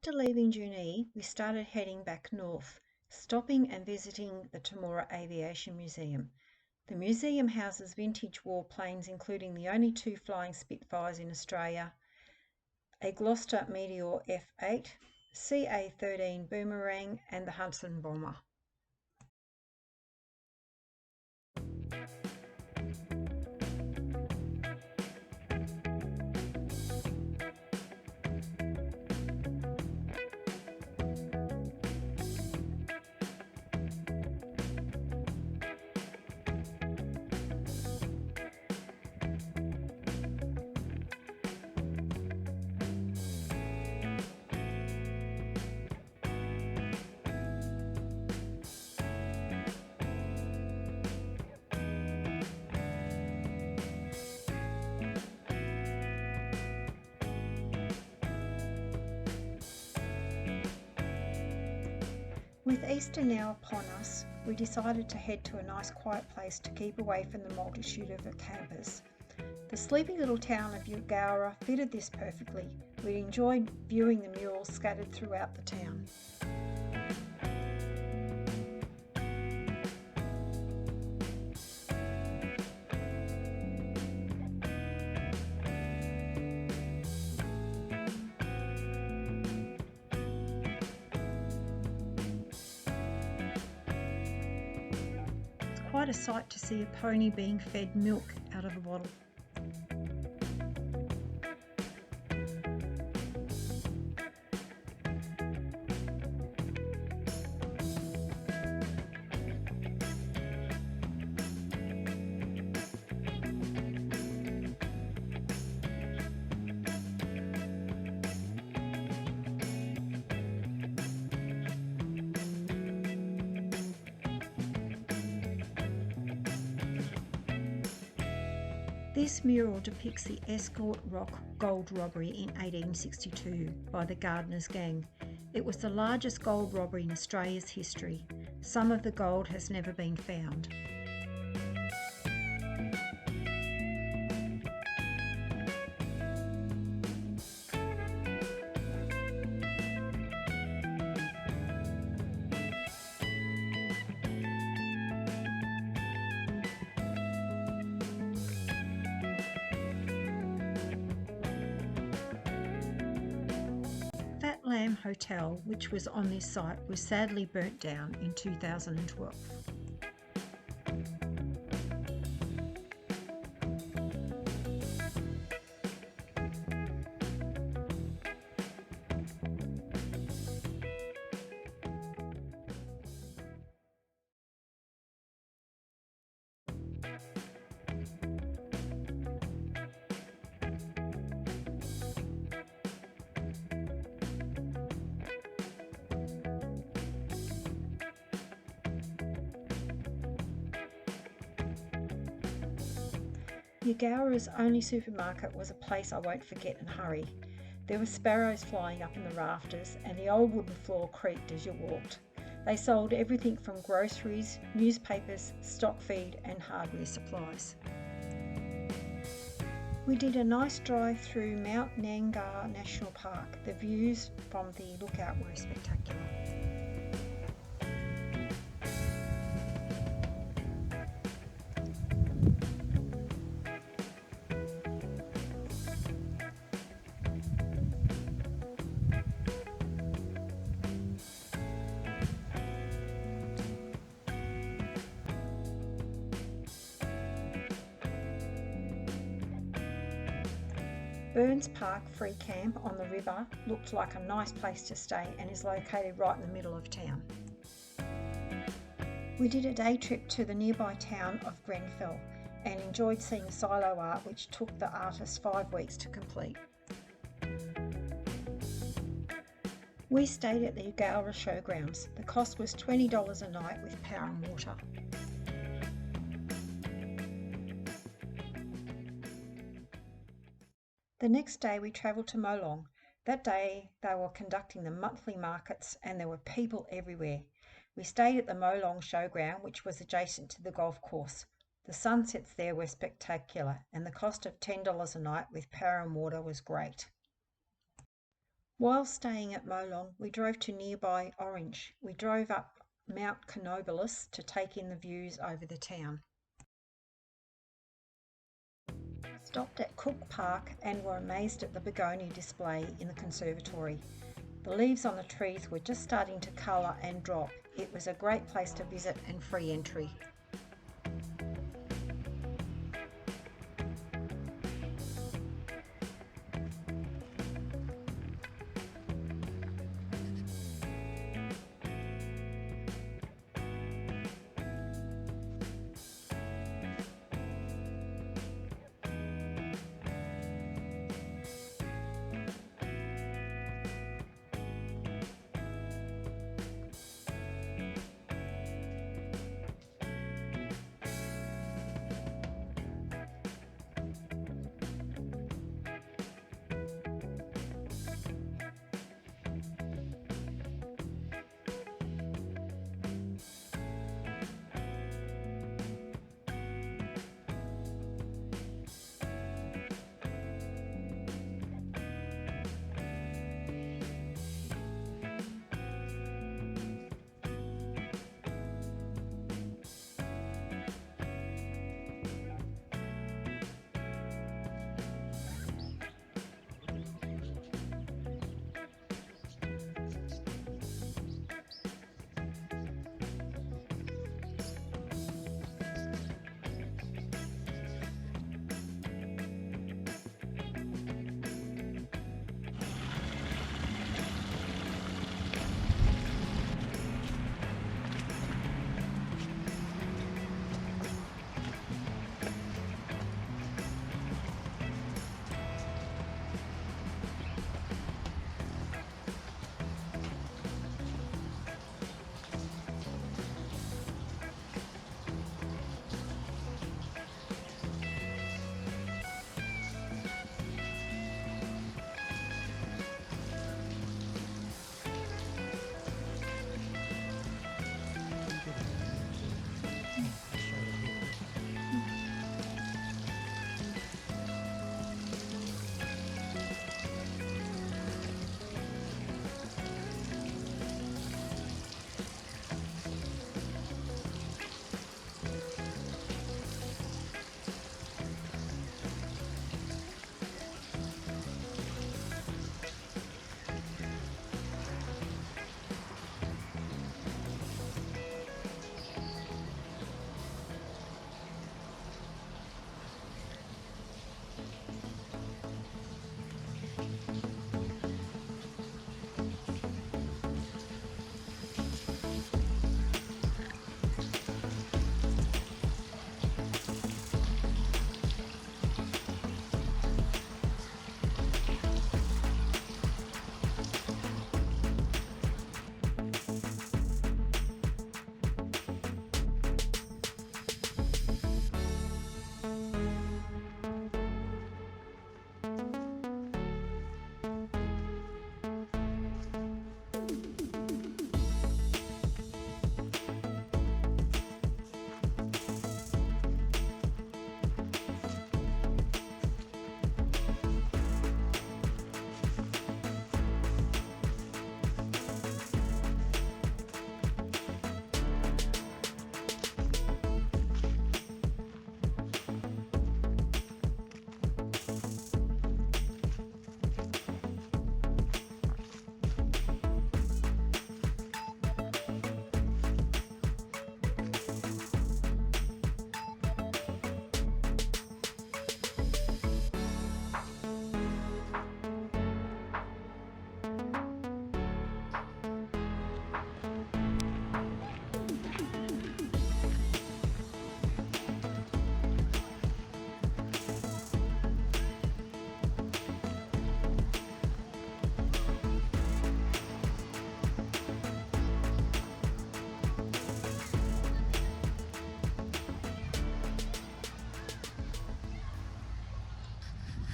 After leaving Junee, we started heading back north, stopping and visiting the Temora Aviation Museum. The museum houses vintage warplanes, including the only two flying Spitfires in Australia, a Gloucester Meteor F8, CA-13 Boomerang and the Hudson Bomber. With Easter now upon us, we decided to head to a nice quiet place to keep away from the multitude of campers. The sleepy little town of Eugowra fitted this perfectly. We enjoyed viewing the murals scattered throughout the town. Quite a sight to see a pony being fed milk out of a bottle. This mural depicts the Escort Rock gold robbery in 1862 by the Gardiner's Gang. It was the largest gold robbery in Australia's history. Some of the gold has never been found. Lamb Hotel, which was on this site, was sadly burnt down in 2012. Eugowra's only supermarket was a place I won't forget and hurry. There were sparrows flying up in the rafters and the old wooden floor creaked as you walked. They sold everything from groceries, newspapers, stock feed and hardware supplies. We did a nice drive through Mount Nangar National Park. The views from the lookout were spectacular. Burns Park Free Camp on the river looked like a nice place to stay and is located right in the middle of town. We did a day trip to the nearby town of Grenfell and enjoyed seeing silo art which took the artist 5 weeks to complete. We stayed at the Eugowra Showgrounds. The cost was $20 a night with power and water. The next day we travelled to Molong. That day they were conducting the monthly markets and there were people everywhere. We stayed at the Molong Showground, which was adjacent to the golf course. The sunsets there were spectacular and the cost of $10 a night with power and water was great. While staying at Molong, we drove to nearby Orange. We drove up Mount Canobolas to take in the views over the town. Stopped at Cook Park and were amazed at the begonia display in the conservatory. The leaves on the trees were just starting to colour and drop. It was a great place to visit and free entry.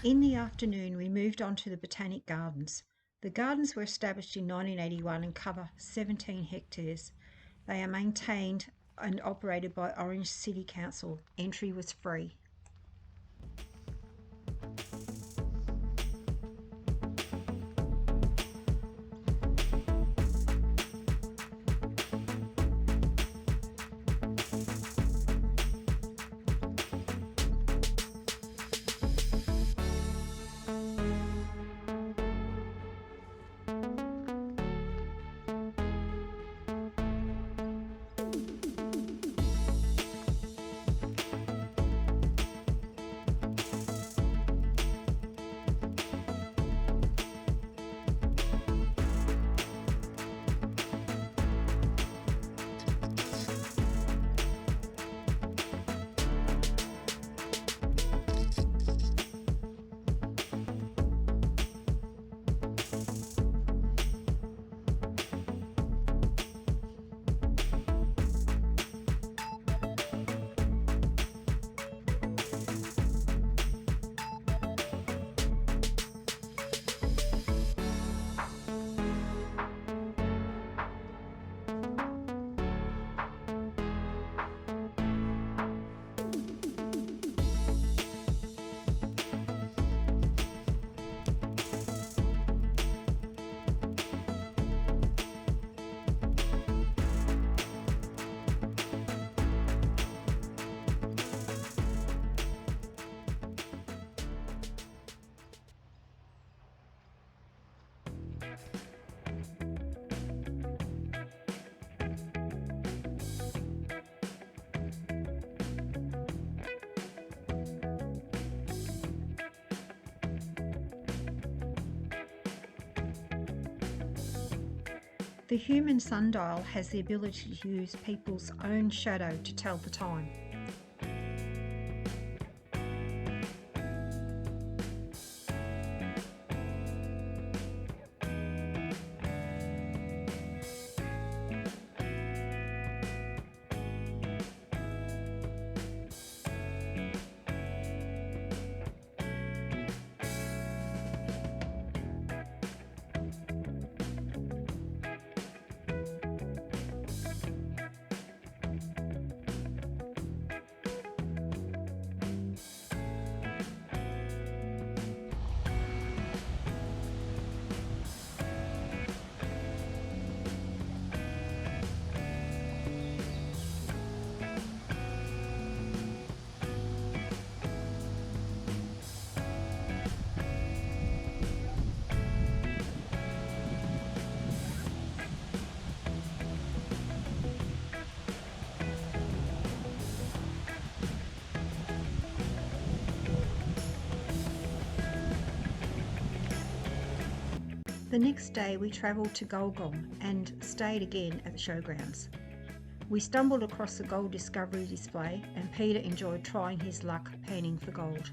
In the afternoon, we moved on to the Botanic Gardens. The gardens were established in 1981 and cover 17 hectares. They are maintained and operated by Orange City Council. Entry was free. The human sundial has the ability to use people's own shadow to tell the time. The next day we travelled to Gulgong and stayed again at the showgrounds. We stumbled across the gold discovery display and Peter enjoyed trying his luck panning for gold.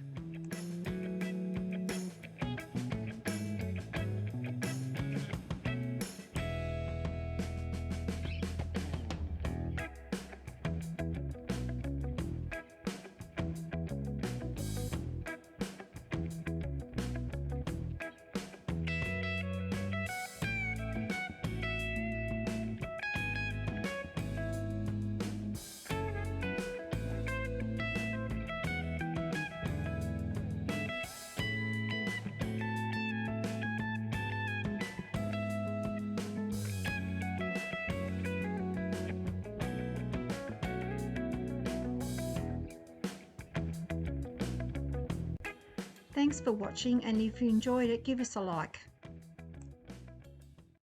Thanks for watching, and if you enjoyed it, give us a like.